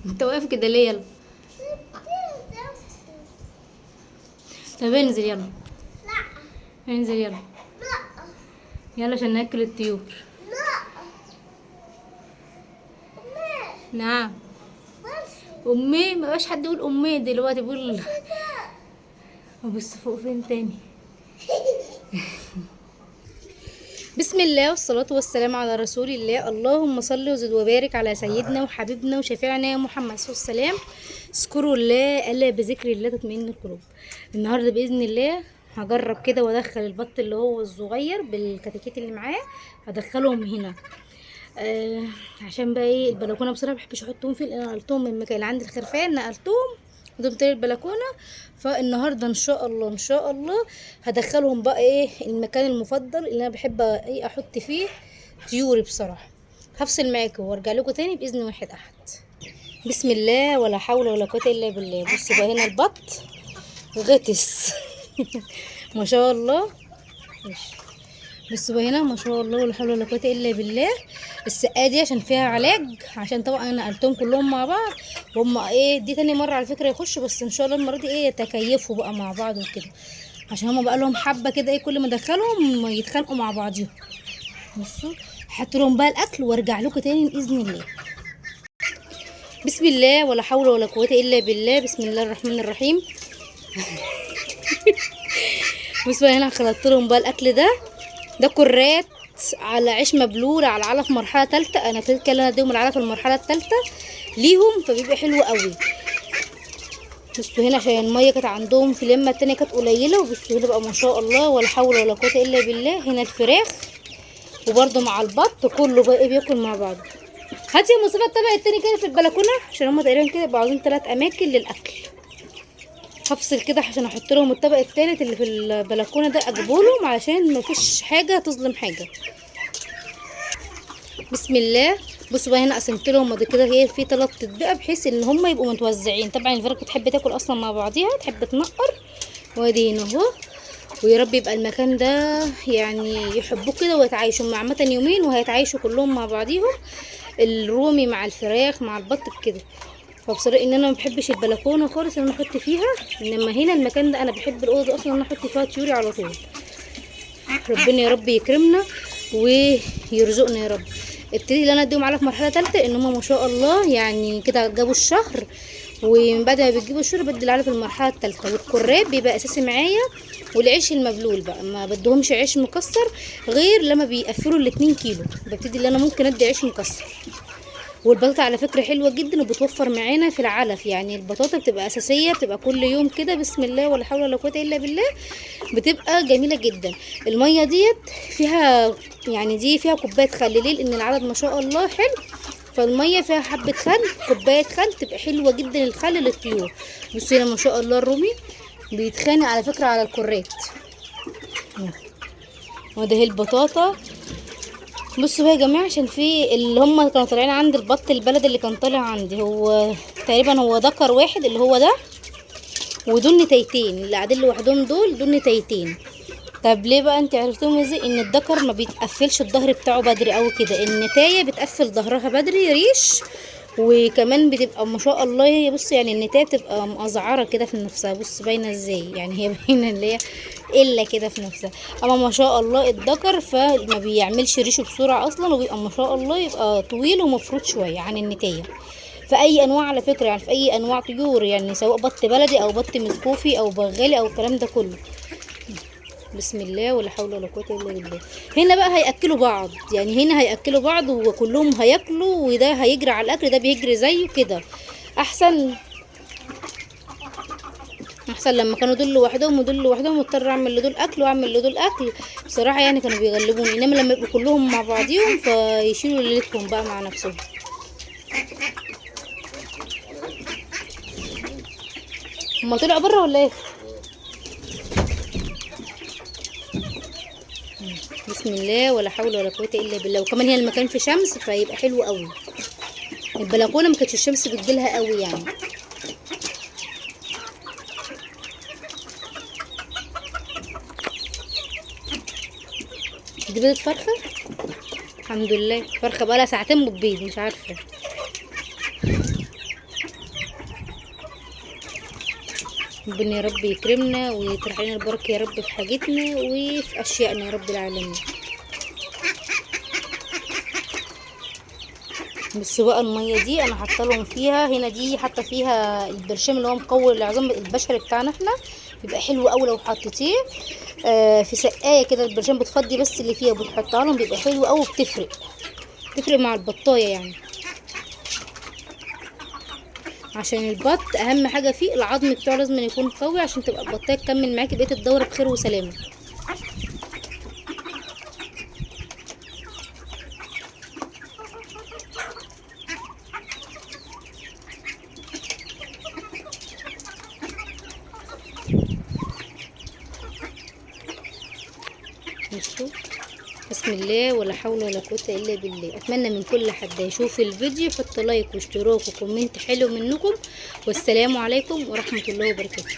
انت واقف كده ليه؟ يلا. طب انزل يلا. انزل يلا. يلا عشان ناكل الطيور. نعم. امي ما بقاش حد يقول امي دلوقتي بيقول. ابص فوق فين تاني. بسم الله والصلاة والسلام على رسول الله. اللهم صل وزد وبارك على سيدنا وحبيبنا وشفيعنا يا محمد صلى الله عليه وسلم. اذكروا الله الا بذكر الله تطمئن القلوب. النهارده باذن الله هجرب كده وادخل البط اللي هو الصغير بالكتاكيت اللي معاه، هدخلهم هنا. عشان بقى ايه البلكونه بصراحه مبحبش احطهم فيه، لان انا نقلتهم من المكان اللي عند الخرفان، نقلتهم قدام تاني البلكونه. فالنهارده ان شاء الله ان شاء الله هدخلهم بقى ايه المكان المفضل اللي انا بحب ايه احط فيه طيوري بصراحه. هفصل معاكم وارجع لكم تاني باذن واحد احد. بسم الله ولا حول ولا قوه الا بالله. بصوا بقى هنا البط غطس. ما شاء الله. ماشي. بصوا بقى هنا ما شاء الله ولا حول ولا قوه الا بالله. السقايه دي عشان فيها علاج، عشان طبعا انا نقلتهم كلهم مع بعض، وهم ايه دي تاني مره على فكره يخشوا، بس ان شاء الله المره دي ايه يتكيفوا بقى مع بعض وكده، عشان هما بقى لهم حبه كده ايه كل ما ادخلهم يتخانقوا مع بعضيهم. بصوا هحط لهم بقى الاكل وارجع لكم تاني باذن الله. بسم الله ولا حول ولا قوه الا بالله. بسم الله الرحمن الرحيم. بصوا هنا خلطت لهم بقى الاكل ده كرات على عيش مبلول على علف مرحله ثالثه. انا ابتديت كده اديهم العلف المرحله الثالثه ليهم، فبيبقى حلو قوي. بصوا هنا عشان الميه كانت عندهم في اليمه التانية كانت قليله، وبصوا هنا بقى ما شاء الله ولا حول ولا قوه الا بالله. هنا الفراخ وبرده مع البط كله بقى بياكل مع بعض. هاتي يا مصطفى الطبق التاني كده في البلكونه، عشان هما تقريبا كده يبقوا عاوزين 3 اماكن للاكل. هفصل كده عشان احط لهم الطبق التالت اللي في البلكونه ده اجيبهولهم، علشان مفيش حاجه تظلم حاجه. بسم الله. بصوا بقى هنا قسمت لهم بعد كده هي في 3 اطباق بحيث ان هم يبقوا متوزعين. طبعا الفراخ بتحب تاكل اصلا مع بعضيها، تحب تنقر. وادي هنا اهو. ويا رب يبقى المكان ده يعني يحبوه كده ويتعايشوا مع عامه يومين وهيتعايشوا كلهم مع بعضيهم، الرومي مع الفراخ مع البط كده. فبصراحه ان انا ما بحبش البلكونه خالص ان انا احط فيها، انما هنا المكان ده انا بحب الاوضه دي اصلا ان انا احط فيها طيوري على طول. ربنا يا رب يكرمنا ويرزقنا يا رب. ابتدي اللي انا اديهم على في مرحله ثالثه ان هم ما شاء الله يعني كده جابوا الشهر، ومن بعد ما بتجيبوا الشهر بدي العلف المرحله الثالثه. والكراب بيبقى اساسي معايا، والعيش المبلول بقى ما بدهمش عيش مكسر غير لما بيقفلوا ال2 كيلو، ببتدي اللي انا ممكن ادي عيش مكسر. والبطاطا على فكره حلوه جدا وبتوفر معانا في العلف، يعني البطاطا بتبقى اساسيه، بتبقى كل يوم كده بسم الله ولا حول ولا قوه الا بالله، بتبقى جميله جدا. الميه ديت فيها يعني دي فيها كوبايه خل، ليه؟ لان العدد ما شاء الله حلو، فالميه فيها حبه خل، كوبايه خل تبقى حلوه جدا الخل للطيور. بصوا هنا ما شاء الله الرومي بيتخانق على فكره على الكرات. وده هي البطاطا. بصوا بقى يا جماعه، عشان في اللي هم كانوا طالعين عند البط البلد اللي كان طالع عندي، هو تقريبا هو ذكر واحد اللي هو ده، ودول نتايتين اللي قاعدين لوحدهم دول نتايتين. طب ليه بقى انت عرفتهم ازاي؟ ان الذكر ما بيتقفلش الظهر بتاعه بدري قوي كده، النتايه بتقفل ظهرها بدري ريش، وكمان بتبقى ما شاء الله هي بص يعني النتايه بتبقى مقزعره كده في نفسها. بص باينه ازاي، يعني هي باينه اللي هي الا كده في نفسها. اما ما شاء الله الذكر فما بيعملش ريشه بسرعه اصلا، وبيبقى ما شاء الله يبقى طويل ومفروض شويه عن النتايه. في اي انواع على فكره، يعني في اي انواع طيور، يعني سواء بط بلدي او بط مسكوفي او بغالي او الكلام ده كله. بسم الله ولا حول ولا قوه الا بالله. هنا بقى هياكلوا بعض، يعني هنا هياكلوا بعض وكلهم هياكلوا، وده هيجري على الاكل ده بيجري زيه كده. احسن لما كانوا دول لوحدهم ودول لوحدهم مضطر اعمل لدول اكل واعمل لدول اكل بصراحه، يعني كانوا بيغلبوني. انما لما يبقوا كلهم مع بعضيهم فيشيلوا ليلتهم بقى مع نفسهم. هما طلعوا بره ولا ايه؟ بسم الله ولا حول ولا قوه الا بالله. وكمان هي المكان في شمس فيبقى حلو قوي. البلكونه ما كانتش الشمس بتجيلها قوي يعني. دي بيضة فرخه الحمد لله. فرخه بقالها ساعتين بتبيض، مش عارفه. ربنا يا رب يكرمنا ويطرح لنا البركه يا رب في حاجتنا وفي اشيائنا يا رب العالمين. بصوا بقى الميه دي انا حاطه لهم فيها هنا، دي حاطه فيها البرشام اللي هو مقوي العظام البشري بتاعنا احنا، بيبقى حلو قوي لو حطيتيه في سقايه كده. البرشام بتفضي بس اللي فيها بتحطها لهم، بيبقى حلو قوي بتفرق مع البطايه يعني. عشان البط اهم حاجه فيه العظم بتاعه لازم يكون قوي عشان تبقى البطايه تكمل معاكي بقيه الدوره بخير وسلامه. بصوا بسم الله ولا حول ولا قوه الا بالله. اتمنى من كل حد يشوف الفيديو يحط لايك واشتراك وكومنت حلو منكم، والسلام عليكم ورحمه الله وبركاته.